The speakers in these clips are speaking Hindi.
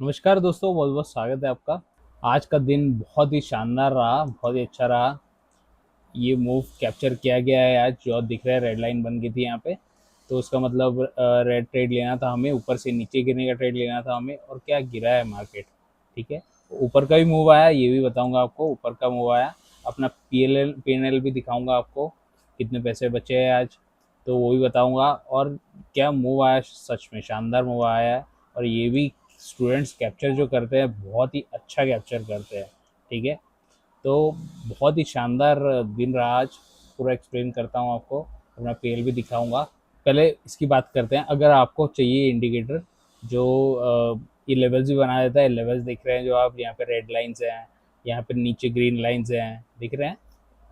नमस्कार दोस्तों, बहुत बहुत स्वागत है आपका। आज का दिन बहुत ही शानदार रहा, बहुत ही अच्छा रहा। ये मूव कैप्चर किया गया है आज, जो आप दिख रहा है रेड लाइन बन गई थी यहाँ पे। तो उसका मतलब रेड ट्रेड लेना था हमें, ऊपर से नीचे गिरने का ट्रेड लेना था हमें, और क्या गिरा है मार्केट। ठीक है, ऊपर का भी मूव आया, ये भी बताऊंगा आपको। ऊपर का मूव आया, अपना पी एन एल भी दिखाऊंगा आपको, कितने पैसे बचे हैं आज, तो वो भी बताऊंगा। और क्या मूव आया, सच में शानदार मूव आया है। और ये भी स्टूडेंट्स कैप्चर जो करते हैं, बहुत ही अच्छा कैप्चर करते हैं। ठीक है, तो बहुत ही शानदार दिन रहा आज। पूरा एक्सप्लेन करता हूँ आपको, अपना पेल भी दिखाऊंगा। पहले इसकी बात करते हैं। अगर आपको चाहिए इंडिकेटर जो ये लेवल्स भी बना देता है, लेवल्स दिख रहे हैं जो आप यहाँ पे, रेड लाइन्स हैं, यहाँ पे नीचे ग्रीन लाइन्स हैं, दिख रहे हैं।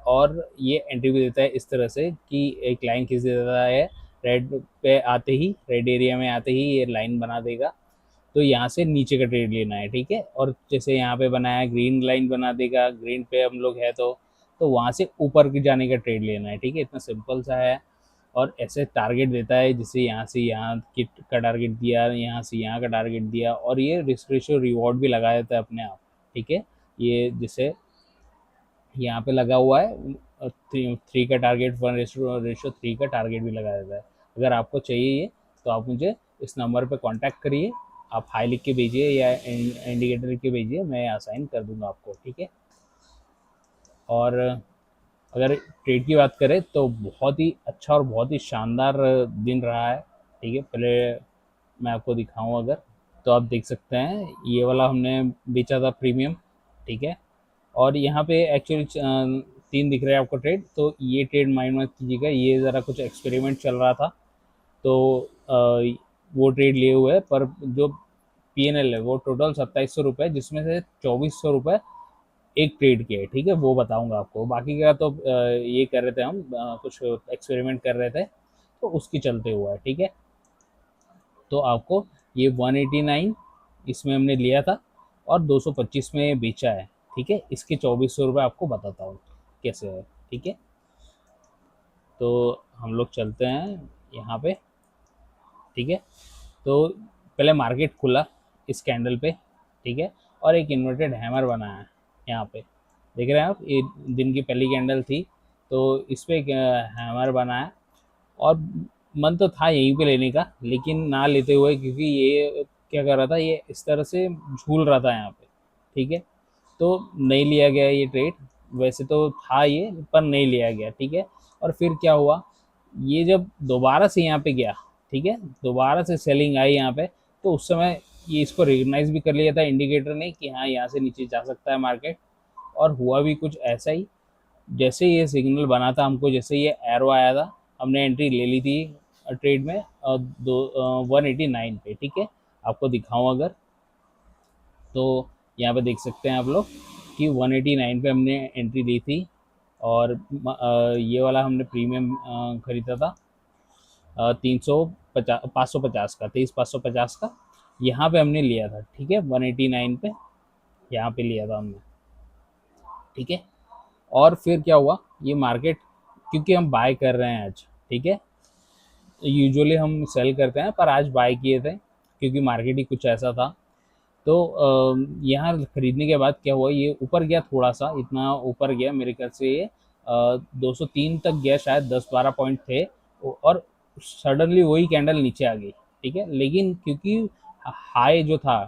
और ये एंट्री भी देता है इस तरह से कि एक लाइन खींच देता है, रेड पे आते ही, रेड एरिया में आते ही ये लाइन बना देगा। तो यहाँ से नीचे का ट्रेड लेना है, ठीक है। और जैसे यहाँ पे बनाया, ग्रीन लाइन बना देगा, ग्रीन पे हम लोग है तो वहाँ से ऊपर की जाने का ट्रेड लेना है, ठीक है। इतना सिंपल सा है। और ऐसे टारगेट देता है, जैसे यहाँ से यहाँ का टारगेट दिया, यहाँ से यहाँ का टारगेट दिया, और ये रिस्क रेशियो रिवॉर्ड भी लगा देता है अपने आप। ठीक है, ये जैसे यहाँ पे लगा हुआ है, थ्री का टारगेट, वन रेशो थ्री का टारगेट भी लगा देता है। अगर आपको चाहिए ये, तो आप मुझे इस नंबर पे कांटेक्ट करिए। आप हाई लिख के भेजिए या इंडिकेटर लिख के भेजिए, मैं असाइन कर दूंगा आपको, ठीक है। और अगर ट्रेड की बात करें तो बहुत ही अच्छा और बहुत ही शानदार दिन रहा है। ठीक है, पहले मैं आपको दिखाऊं अगर, तो आप देख सकते हैं ये वाला हमने बेचा था प्रीमियम। ठीक है, और यहाँ पे एक्चुअली तीन दिख रहे हैं आपको ट्रेड, तो ये ट्रेड माइंड मत कीजिएगा, ये ज़रा कुछ एक्सपेरिमेंट चल रहा था, तो वो ट्रेड लिए हुए है। पर जो पी एन एल है वो टोटल 2700 रुपये, जिसमें से 2400 रुपये एक ट्रेड के है। ठीक है, वो बताऊंगा आपको। बाकी का तो ये कर रहे थे हम, कुछ एक्सपेरिमेंट कर रहे थे, तो उसकी चलते हुआ है। ठीक है, तो आपको ये 189 इसमें हमने लिया था, और 225 में बेचा है। ठीक है, इसके 2400 रुपये आपको बताता हूँ कैसे है। ठीक है, तो हम लोग चलते हैं यहाँ पे। ठीक है, तो पहले मार्केट खुला इस कैंडल पे। ठीक है, और एक इन्वर्टेड हैमर बना है यहाँ पे, देख रहे हैं आप, ये दिन की पहली कैंडल थी, तो इस पे एक हैमर बना है। और मन तो था यहीं पे लेने का, लेकिन ना लेते हुए, क्योंकि ये क्या कर रहा था, ये इस तरह से झूल रहा था यहाँ पे। ठीक है, तो नहीं लिया गया ये ट्रेड। वैसे तो था ये, पर नहीं लिया गया। ठीक है, और फिर क्या हुआ, ये जब दोबारा से यहाँ पे गया, ठीक है, दोबारा से सेलिंग आई यहाँ पे, तो उस समय ये इसको रिकग्नाइज भी कर लिया था इंडिकेटर ने कि हाँ, यहाँ से नीचे जा सकता है मार्केट। और हुआ भी कुछ ऐसा ही, जैसे ये सिग्नल बना था हमको, जैसे ये एरो आया था, हमने एंट्री ले ली थी ट्रेड में, 189 पे। ठीक है, आपको दिखाऊं अगर, तो यहाँ पे देख सकते हैं आप लोग कि 189 पे हमने एंट्री ली थी। और ये वाला हमने प्रीमियम खरीदा था 350, 550 का, 23,550 का, यहाँ पे हमने लिया था। ठीक है, 189 पे यहाँ पे लिया था हमने। ठीक है, और फिर क्या हुआ, ये मार्केट, क्योंकि हम बाय कर रहे हैं आज, ठीक है, यूजुअली हम सेल करते हैं, पर आज बाय किए थे क्योंकि मार्केट ही कुछ ऐसा था। तो यहाँ खरीदने के बाद क्या हुआ, ये ऊपर गया, थोड़ा सा इतना ऊपर गया, मेरे ख्याल से ये 203 तक गया शायद, 10-12 पॉइंट थे। और सडनली वही कैंडल नीचे आ गई। ठीक है, लेकिन क्योंकि हाई जो था,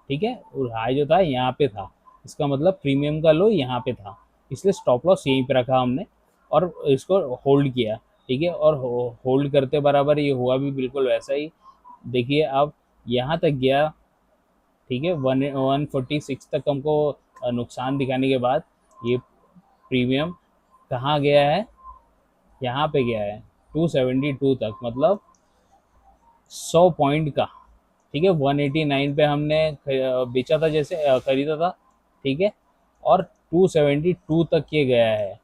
ठीक है, और हाई जो था यहाँ पे था, इसका मतलब प्रीमियम का लो यहाँ पे था, इसलिए स्टॉप लॉस यहीं पे रखा हमने, और इसको होल्ड किया। ठीक है, और होल्ड करते बराबर ये हुआ भी बिल्कुल वैसा ही। देखिए आप, यहाँ तक गया, ठीक है, 146 तक हमको नुकसान दिखाने के बाद, ये प्रीमियम कहाँ गया है, यहाँ पे गया है 272 तक, मतलब 100 पॉइंट का। ठीक है, 189 पे हमने बेचा था, जैसे खरीदा था। ठीक है, और 272 तक ये गया है।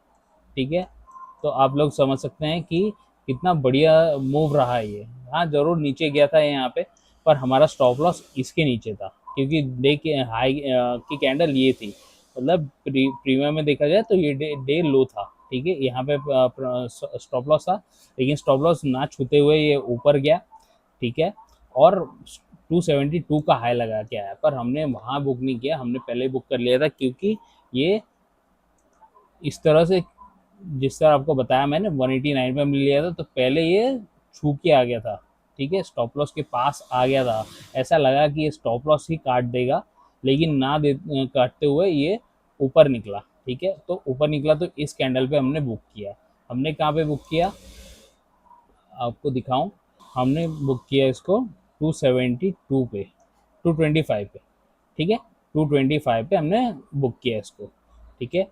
ठीक है, तो आप लोग समझ सकते हैं कि कितना बढ़िया मूव रहा है ये। हाँ, जरूर नीचे गया था यहाँ पे, पर हमारा स्टॉप लॉस इसके नीचे था, क्योंकि देखिए हाई की कैंडल ये थी, मतलब प्रीमियम में देखा जाए तो ये डे लो था। ठीक है, यहाँ पे स्टॉप लॉस था, लेकिन स्टॉप लॉस ना छूते हुए ये ऊपर गया। ठीक है, और 272 का हाई लगा के आया, पर हमने वहाँ बुक नहीं किया, हमने पहले बुक कर लिया था, क्योंकि ये इस तरह से, जिस तरह आपको बताया मैंने 189 पे मिल लिया था, तो पहले ये छू के आ गया था, ठीक है, स्टॉप लॉस के पास आ गया था। ऐसा लगा कि ये स्टॉप लॉस ही काट देगा, लेकिन ना दे काटते हुए ये ऊपर निकला, ठीक है। तो ऊपर निकला तो इस कैंडल पे हमने बुक किया। हमने कहाँ पे बुक किया, आपको दिखाऊं, हमने बुक किया इसको 272 पे, 225 पे, ठीक है, 225 पे हमने बुक किया इसको, ठीक है।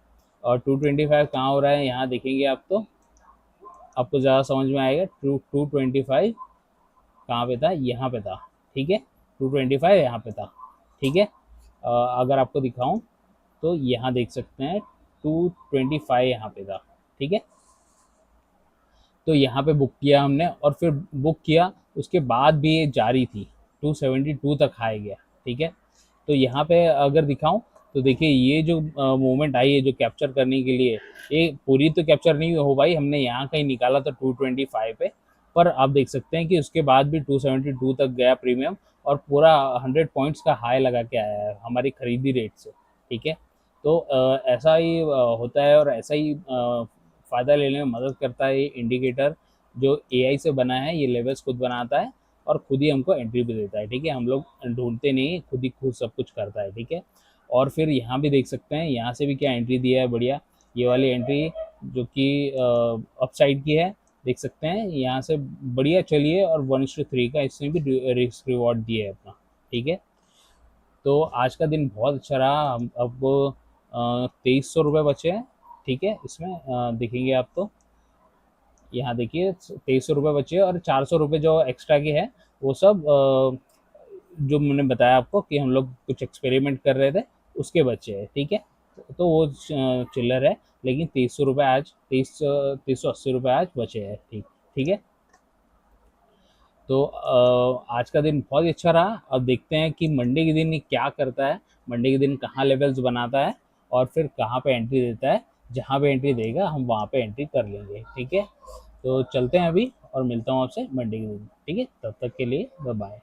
और 225 कहाँ हो रहा है, यहाँ देखेंगे आप तो आपको ज़्यादा समझ में आएगा। 225 कहाँ पे था, यहाँ पे था, ठीक है, 225 यहाँ पे था, ठीक है। अगर आपको दिखाऊं तो यहाँ देख सकते हैं 225 यहाँ पे था, ठीक है। तो यहाँ पे बुक किया हमने, और फिर बुक किया उसके बाद भी ये जारी थी, 272 तक हाई गया, ठीक है। तो यहाँ पे अगर दिखाऊं तो देखिए, ये जो मूवमेंट आई है जो कैप्चर करने के लिए, ये पूरी तो कैप्चर नहीं हो पाई, हमने यहाँ कहीं निकाला था 225 पे, पर आप देख सकते हैं कि उसके बाद भी 272 तक गया प्रीमियम, और पूरा 100 पॉइंट्स का हाई लगा के आया है हमारी खरीदी रेट से, ठीक है। तो ऐसा ही होता है, और ऐसा ही फ़ायदा लेने में मदद करता है ये इंडिकेटर जो एआई से बना है। ये लेवल्स खुद बनाता है और खुद ही हमको एंट्री भी देता है, ठीक है। हम लोग ढूंढते नहीं, खुद ही खुद सब कुछ करता है, ठीक है। और फिर यहाँ भी देख सकते हैं, यहाँ से भी क्या एंट्री दिया है, बढ़िया, ये वाली एंट्री जो कि अपसाइड की है, देख सकते हैं यहाँ से बढ़िया चलिए, और 1:3 का इसमें भी रिस्क रिवॉर्ड दिया है अपना, ठीक है। तो आज का दिन बहुत अच्छा रहा। हम अब 2300 रुपये बचे हैं, ठीक है। इसमें देखेंगे आप तो यहाँ देखिए 2300 रुपये बचे हैं, और 400 रुपये जो एक्स्ट्रा के है वो सब जो मैंने बताया आपको कि हम लोग कुछ एक्सपेरिमेंट कर रहे थे उसके बचे हैं, ठीक है। तो वो चिल्लर है, लेकिन 2300 रुपये आज 2380 रुपये आज बचे हैं, ठीक, ठीक है। तो आज का दिन बहुत ही अच्छा रहा। अब देखते हैं कि मंडे के दिन ये क्या करता है, मंडे के दिन कहाँ लेवल्स बनाता है, और फिर कहाँ पे एंट्री देता है। जहाँ पे एंट्री देगा हम वहाँ पे एंट्री कर लेंगे, ठीक है। तो चलते हैं अभी, और मिलता हूँ आपसे मंडे के दिन, ठीक है। तब तक के लिए बाय बाय।